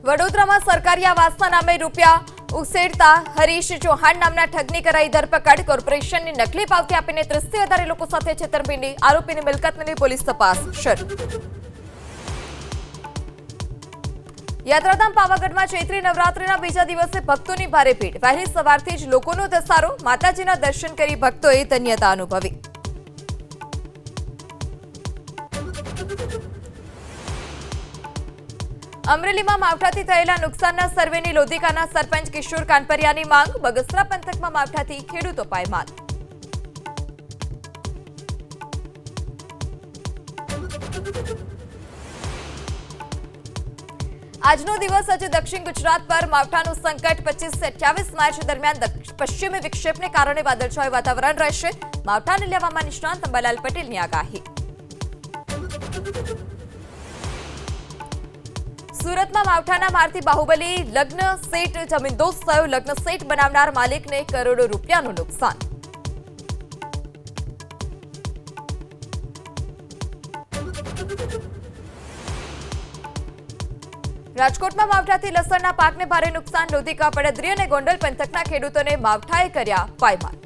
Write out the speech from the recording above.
વડોદરામાં સરકારી આવાસના નામે રૂપિયા ઉછેરતા હરીશ ચૌહાણ નામના ઠગની કરાઈ ધરપકડ। કોર્પોરેશનની નકલી પાવતી આપીને 30 થી વધારે લોકો સાથે છેતરપિંડી। આરોપીની મિલકત મળી પોલીસ તપાસ શરૂ। યાત્રાધામ પાવાગઢમાં ચૈત્રી નવરાત્રિના બીજા દિવસે ભક્તોની ભારે ભીડ। વહેલી સવારથી જ લોકોનો ધસારો। માતાજીના દર્શન કરી ભક્તોએ ધન્યતા અનુભવી। અમરેલીમાં માવઠાથી થયેલા નુકસાનના સર્વેની લોધિકાના સરપંચ કિશોર કાનપરિયાની માંગ। બગસરા પંથકમાં માવઠાથી ખેડૂતો પાયમાલ। આજનો દિવસ આજે દક્ષિણ ગુજરાત પર માવઠાનું સંકટ। 25 થી 28 માર્ચ દરમિયાન પશ્ચિમી વિક્ષેપને કારણે વાદળછાયું વાતાવરણ રહેશે। માવઠાને લેવામાં નિષ્ણાંત અંબાલાલ પટેલની આગાહી। સુરતમાં માવઠાના મારથી બાહુબલી લગ્ન સેટ જમીનદોસ્ત થયો। લગ્ન સેટ બનાવનાર માલિકને કરોડો રૂપિયાનું નુકસાન। રાજકોટમાં માવઠાથી લસણના પાકને ભારે નુકસાન। લોધિકા પડદરી અને ગોંડલ પંથકના ખેડૂતોને માવઠાએ કર્યા પાયમાલ।